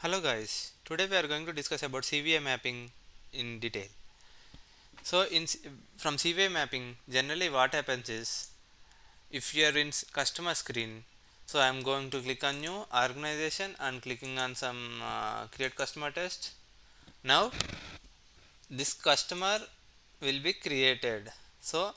Hello guys, today we are going to discuss about CVI mapping in detail. So from CVI mapping, generally what happens is if you are in customer screen, so I am going to click on new organization and clicking on some create customer test. Now this customer will be created. So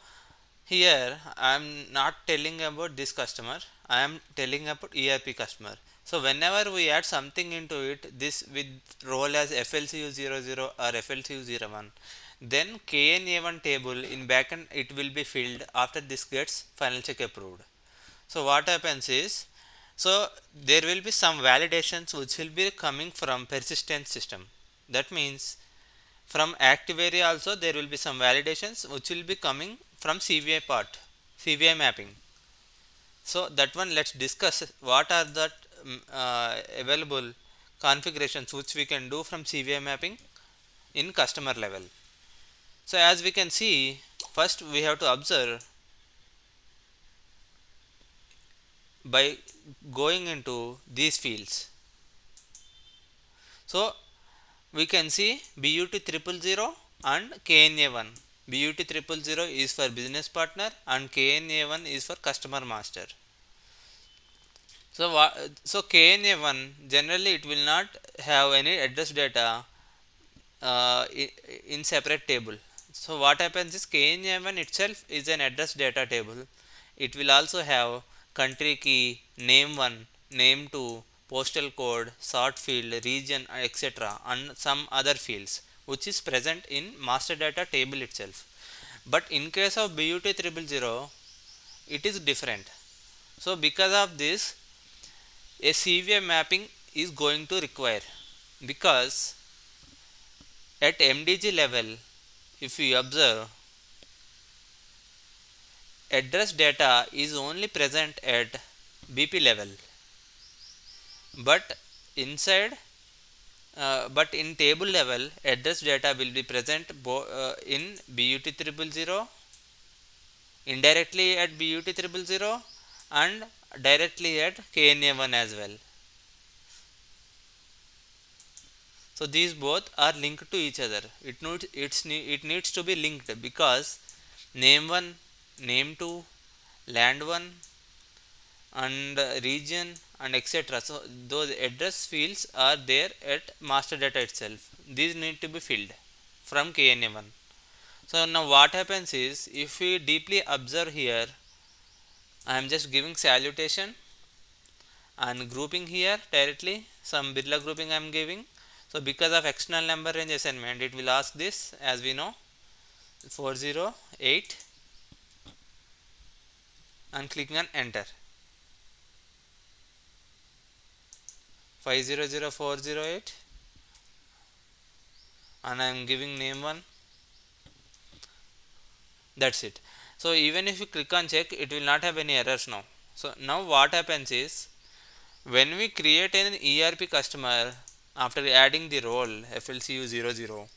here I am not telling about this customer, I am telling about ERP customer. So whenever we add something into it, this with role as FLCU00 or FLCU01, then KNA1 table in backend it will be filled after this gets final check approved. So what happens is, so there will be some validations which will be coming from persistent system. That means from active area also there will be some validations which will be coming from CVI part, CVI mapping. So that one let's discuss what are the available configurations which we can do from CVI mapping in customer level. So as we can see, first we have to observe by going into these fields. So we can see BUT 000 and KNA1. BUT 000 is for business partner and KNA1 is for customer master. So KNA1 generally it will not have any address data in separate table. So what happens is KNA1 itself is an address data table. It will also have country key, name 1, name 2, postal code, sort field, region, etc. and some other fields which is present in master data table itself. But in case of BUT 000 it is different. So because of this a CVI mapping is going to require, because at MDG level if you observe address data is only present at BP level, but inside but in table level address data will be present in BUT 000, indirectly at BUT 000 and directly at KNA1 as well. So these both are linked to each other. It needs to be linked because name 1, name 2, land 1 and region and etc. So those address fields are there at master data itself. These need to be filled from KNA1. So now what happens is, if we deeply observe here, I am just giving salutation and grouping here directly, some Birla grouping I am giving. So because of external number range assignment it will ask this, as we know, 408 and clicking on enter. 500408 and I am giving name 1. That's it. So even if you click on check it will not have any errors now. So now what happens is, when we create an ERP customer after adding the role FLCU00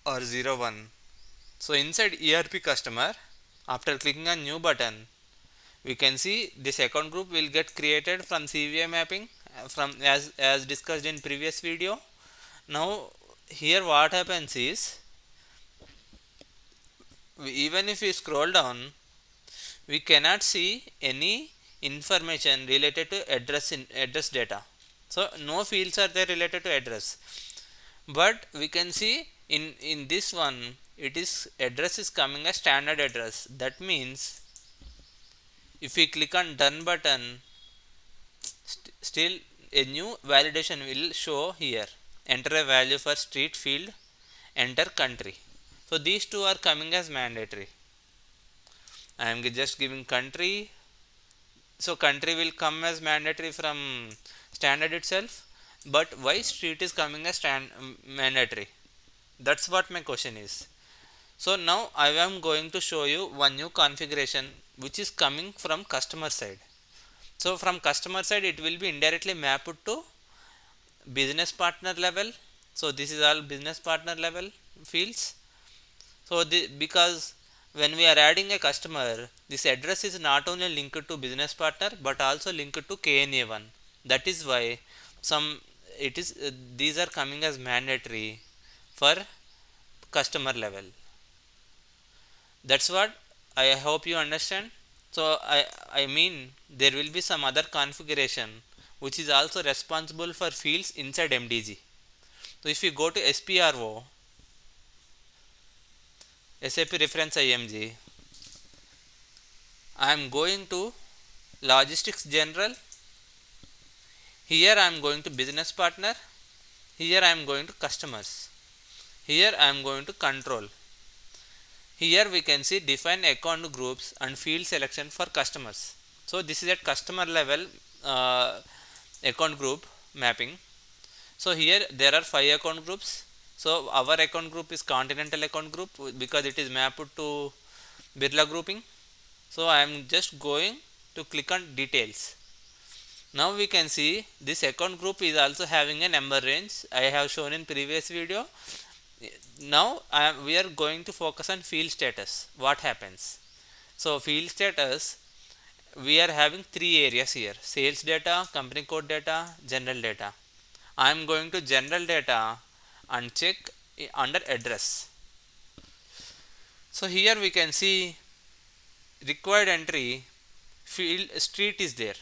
or 01, so inside ERP customer after clicking on new button we can see this account group will get created from CVI mapping from as discussed in previous video. Now here what happens is, even if we scroll down we cannot see any information related to address data. So no fields are there related to address, but we can see in this one it is address is coming as standard address. That means if we click on done button, still a new validation will show here. Enter a value for street field, enter country. So these two are coming as mandatory. I am just giving country. So country will come as mandatory from standard itself, but why street is coming as mandatory? That's what my question is. So now I am going to show you one new configuration which is coming from customer side. So from customer side it will be indirectly mapped to business partner level. So this is all business partner level fields. So because when we are adding a customer, this address is not only linked to business partner but also linked to KNA1. That is why some it is these are coming as mandatory for customer level. That's what I hope you understand. So I mean there will be some other configuration which is also responsible for fields inside MDG. So if you go to SPRO, SAP reference IMG, I am going to logistics general. Here I am going to business partner. Here I am going to customers. Here I am going to control. Here we can see define account groups and field selection for customers. So this is at customer level account group mapping. So here there are 5 account groups. So our account group is continental account group because it is mapped to Birla grouping. So I am just going to click on details. Now we can see this account group is also having a number range I have shown in previous video. Now we are going to focus on field status. What happens? So field status, we are having 3 areas here: sales data, company code data, general data. I am going to general data and check under address. So here we can see required entry field street is there.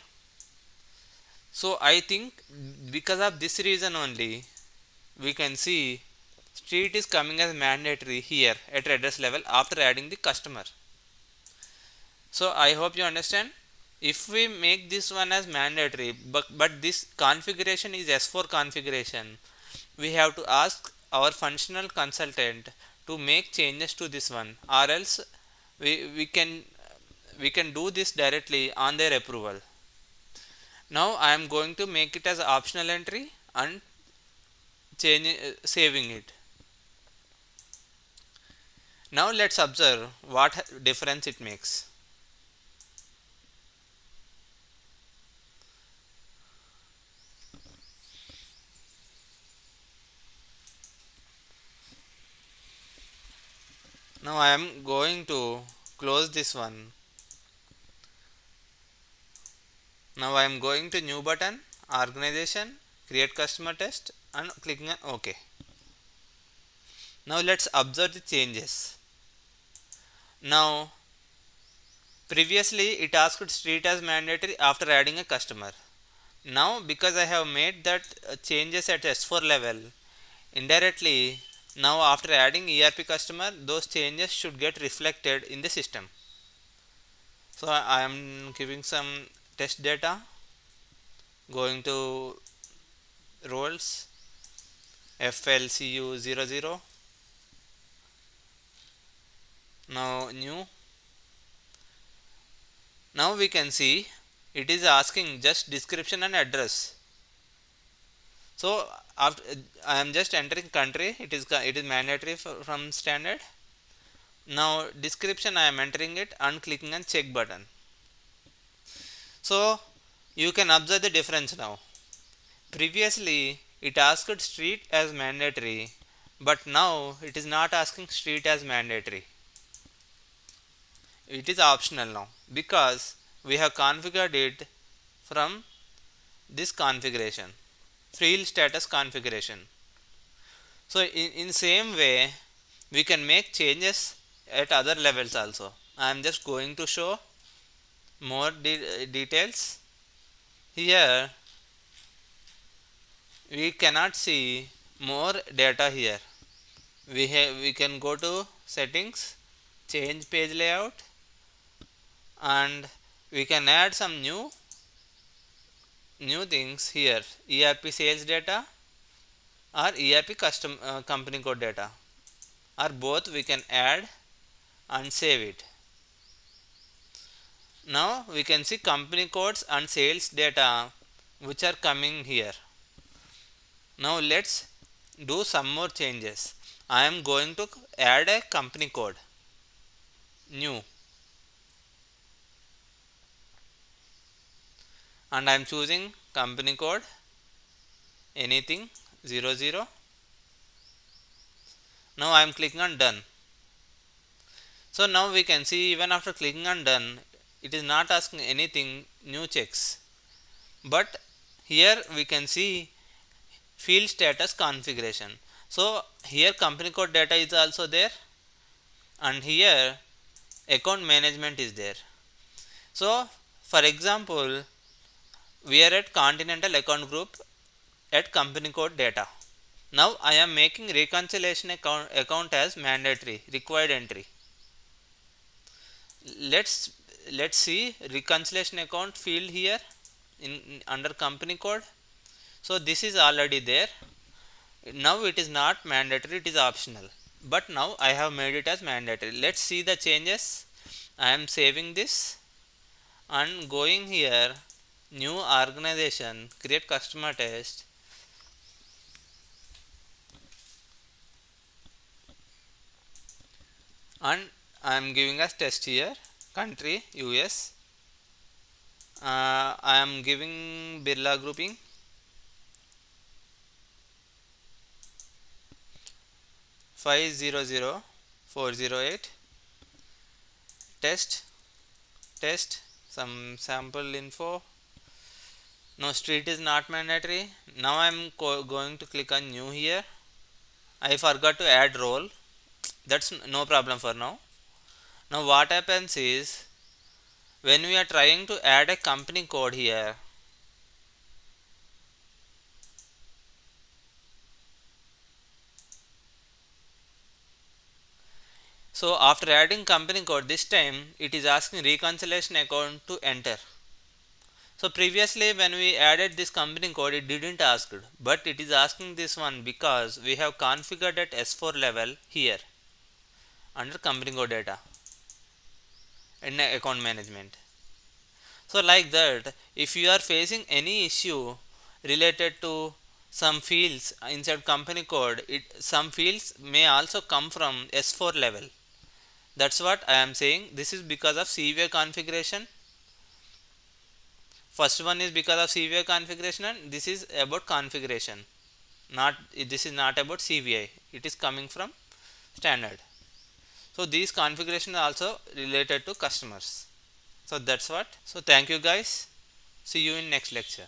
So I think because of this reason only we can see street is coming as mandatory here at address level after adding the customer. So I hope you understand. If we make this one as mandatory but this configuration is S4 configuration, we have to ask our functional consultant to make changes to this one, or else we can do this directly on their approval. Now I am going to make it as optional entry and saving it. Now let's observe what difference it makes. Now I am going to close this one. Now I am going to new button, organization, create customer test and clicking on OK. Now let's observe the changes. Now previously it asked street as mandatory after adding a customer. Now because I have made that changes at S4 level, indirectly now after adding ERP customer, those changes should get reflected in the system. So I am giving some test data, going to roles FLCU00, now new. Now we can see it is asking just description and address. So after I am just entering country, it is mandatory from standard. Now description I am entering it and clicking on check button. So you can observe the difference now. Previously it asked street as mandatory, but now it is not asking street as mandatory. It is optional now because we have configured it from this configuration, field status configuration. So in same way we can make changes at other levels also. I am just going to show more details. Here we cannot see more data here. We can go to settings, change page layout, and we can add some new things here: ERP sales data or ERP custom company code data, or both we can add and save it. Now we can see company codes and sales data which are coming here. Now let's do some more changes. I am going to add a company code, new, and I am choosing company code anything 00. Now I am clicking on done. So now we can see even after clicking on done, it is not asking anything new checks. But Here we can see field status configuration. So here company code data is also there, and here account management is there. So for example, we are at continental account group at company code data. Now I am making reconciliation account as mandatory required entry. Let's see reconciliation account field here in under company code. So this is already there. Now it is not mandatory, it is optional, but now I have made it as mandatory. Let's see the changes. I am saving this and going here, new organization, create customer test, and I am giving as test here country US. I am giving Birla grouping, 500408, test, test, some sample info. No, street is not mandatory. Now I am going to click on new here. I forgot to add role. That's no problem for now. Now what happens is, when we are trying to add a company code here, so after adding company code, this time it is asking reconciliation account to enter. So previously when we added this company code, it didn't ask it, but it is asking this one because we have configured at S4 level here under company code data in account management. So like that, if you are facing any issue related to some fields inside company code, some fields may also come from S4 level. That's what I am saying. This is because of CVI configuration. First one is because of CVI configuration, and this is about configuration. This is not about CVI. It is coming from standard. So these configuration are also related to customers. So that's what. So thank you guys. See you in next lecture.